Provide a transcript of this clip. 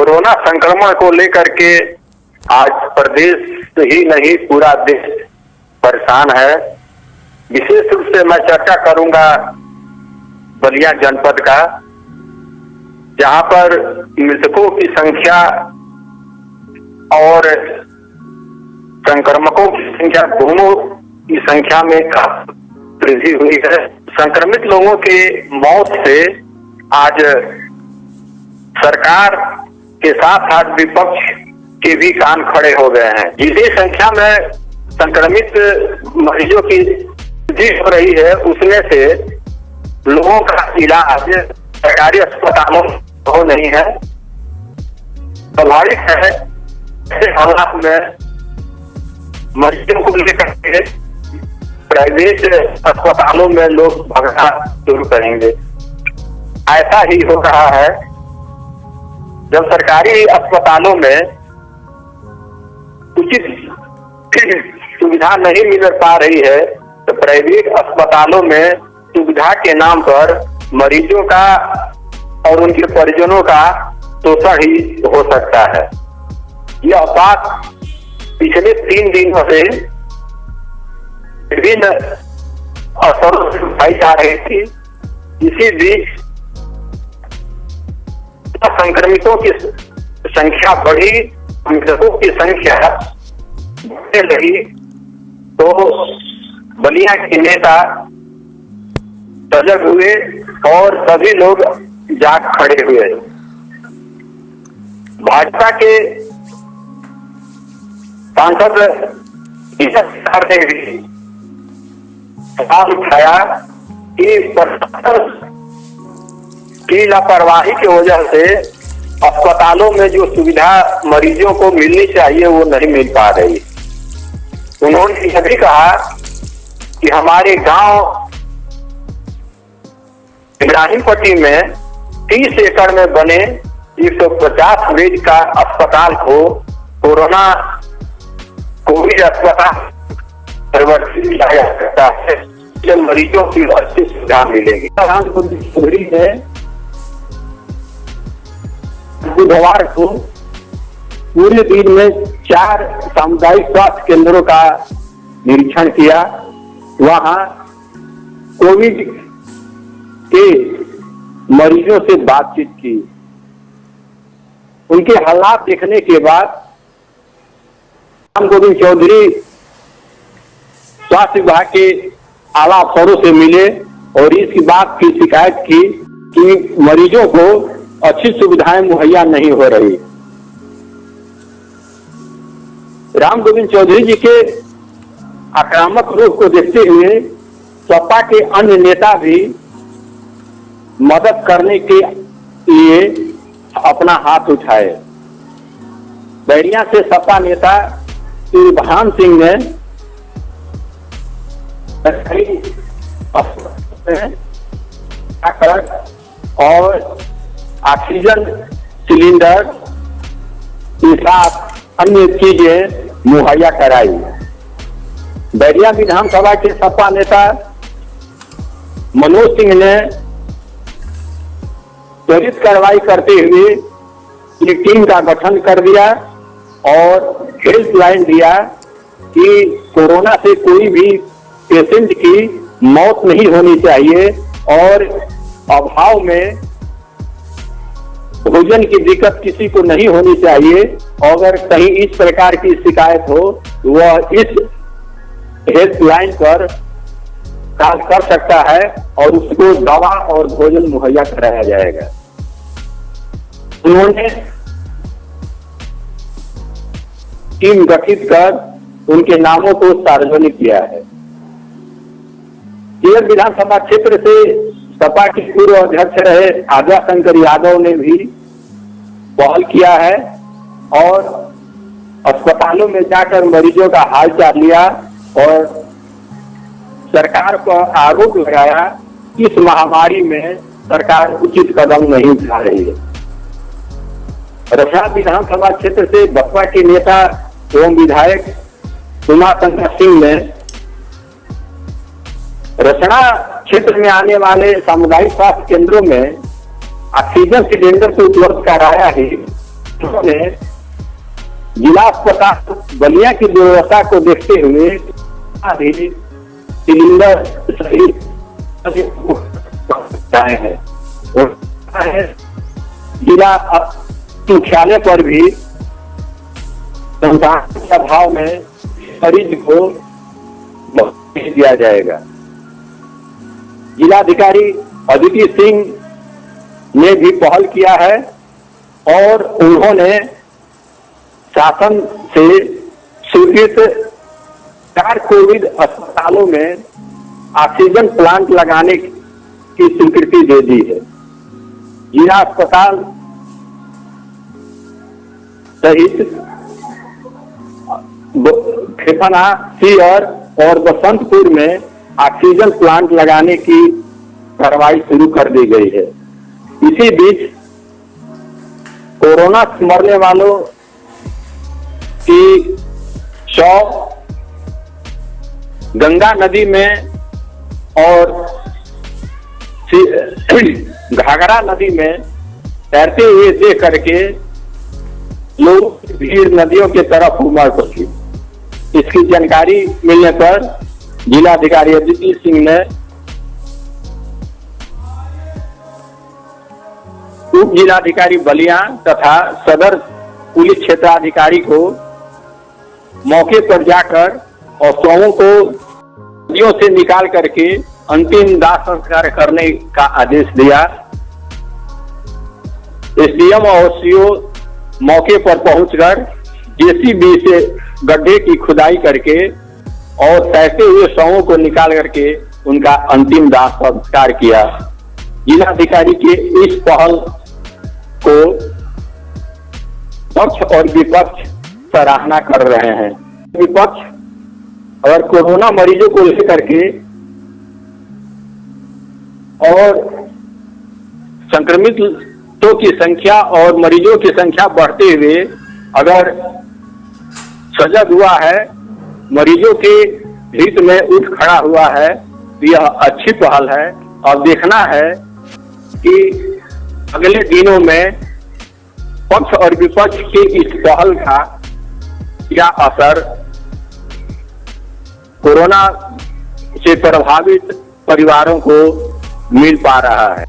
Corona संक्रमण को लेकर के आज प्रदेश ही नहीं पूरा देश परेशान है। विशेष रूप से मैं चर्चा करूंगा बलिया जनपद का, जहां पर मृतकों की संख्या और संक्रमकों की संख्या दोनों की संख्या में काफी वृद्धि हुई है। संक्रमित लोगों के मौत से आज सरकार के साथ साथ विपक्ष के भी कान खड़े हो गए हैं। जितनी संख्या में संक्रमित मरीजों की वृद्धि हो रही है, उसमें से लोगों का इलाज सरकारी अस्पतालों में हो नहीं है। स्वाभाविक है ऐसे हालात में मरीजों को लेकर के प्राइवेट अस्पतालों में लोग भगना शुरू करेंगे। ऐसा ही हो रहा है। जब सरकारी अस्पतालों में उचित सुविधा नहीं मिल पा रही है, तो प्राइवेट अस्पतालों में सुविधा के नाम पर मरीजों का और उनके परिजनों का शोषण ही हो सकता है। यह बात पिछले 3 दिनों से विभिन्न अवसरों से उठाई जा रही थी। इसी बीच संक्रमितों की संख्या बढ़ी, मृतकों की संख्या बढ़ने लगी, तो बलिया के नेता सजग हुए और सभी लोग जाग खड़े हुए। भाजपा के सांसद ने भी सवाल उठाया कि प्रशासन की लापरवाही की वजह से अस्पतालों में जो सुविधा मरीजों को मिलनी चाहिए वो नहीं मिल पा रही। उन्होंने यह भी कहा कि हमारे गांव इब्राहिमपट्टी में 30 एकड़ में बने 150 बेड का अस्पताल को कोरोना कोविड अस्पताल परिवर्तित किया जा सकता है, जब मरीजों की अच्छी सुविधा मिलेगी। चौधरी ने बुधवार को पूरे दिन में 4 सामुदायिक स्वास्थ्य केंद्रों का निरीक्षण किया। वहां कोविड के मरीजों से बातचीत की। उनके हालात देखने के बाद राम गोविंद चौधरी स्वास्थ्य विभाग के आला अफसरों से मिले और इस बात की शिकायत की कि मरीजों को अच्छी सुविधाएं मुहैया नहीं हो रही। राम गोविंद चौधरी जी के आक्रामक रूप को देखते हुए सपा के अन्य नेता भी मदद करने के लिए अपना हाथ उठाए। बैरिया से सपा नेता भान सिंह ने और ऑक्सीजन सिलेंडर के साथ अन्य चीजें मुहैया कराई। बैरिया विधानसभा के सपा नेता मनोज सिंह ने त्वरित कार्रवाई करते हुए एक टीम का गठन कर दिया और हेल्पलाइन दिया कि कोरोना से कोई भी पेशेंट की मौत नहीं होनी चाहिए और अभाव में भोजन की दिक्कत किसी को नहीं होनी चाहिए। अगर कहीं इस प्रकार की शिकायत हो, वह इस हेल्पलाइन पर कॉल कर सकता है और उसको दवा और भोजन मुहैया कराया जाएगा। उन्होंने टीम गठित कर उनके नामों को सार्वजनिक किया है। केवल विधानसभा क्षेत्र से सपा के पूर्व अध्यक्ष रहे आजा शंकर यादव ने भी पहल किया है और अस्पतालों में जाकर मरीजों का हालचाल लिया और सरकार पर आरोप लगाया कि इस महामारी में सरकार उचित कदम नहीं उठा रही है। रसना विधानसभा क्षेत्र से बसपा के नेता एवं विधायक उमाशंकर सिंह ने रसना क्षेत्र में आने वाले सामुदायिक स्वास्थ्य केंद्रों में ऑक्सीजन सिलेंडर को उपलब्ध कराया है, उन्होंने जिला अस्पताल बलिया की दुर्दशा को देखते हुए सिलेंडर सहित है। जिला मुख्यालय पर भी संसाधन के अभाव में मरीज को भेज दिया जाएगा। जिलाधिकारी अदिति सिंह ने भी पहल किया है और उन्होंने शासन से स्वीकृत 4 कोविड अस्पतालों में ऑक्सीजन प्लांट लगाने की स्वीकृति दे दी है। जिला अस्पताल सहित खेपना, सीकर और बसंतपुर में ऑक्सीजन प्लांट लगाने की कार्रवाई शुरू कर दी गई है। इसी बीच कोरोना से मरने वालों की शव गंगा नदी में और घाघरा नदी में तैरते हुए देख करके लोग भीड़ नदियों की तरफ उमड़ पड़ी। इसकी जानकारी मिलने पर जिलाधिकारी अदिति सिंह ने उप जिलाधिकारी बलिया तथा सदर पुलिस क्षेत्राधिकारी को मौके पर जाकर और शवों को नदियों से निकाल करके अंतिम दाह संस्कार करने का आदेश दिया। एसडीएम और सीओ मौके पर पहुंचकर जेसीबी से गड्ढे की खुदाई करके और तैरते हुए शवों को निकाल करके उनका अंतिम दाह संस्कार किया। जिलाधिकारी के इस पहल को पक्ष और विपक्ष सराहना कर रहे हैं। विपक्ष अगर कोरोना मरीजों को लेकर के और संक्रमितों की संख्या और मरीजों की संख्या बढ़ते हुए अगर सजग हुआ है, मरीजों के हित में उठ खड़ा हुआ है, तो यह अच्छी पहल है। और देखना है कि अगले दिनों में पक्ष और विपक्ष के इस पहल का क्या असर कोरोना से प्रभावित परिवारों को मिल पा रहा है।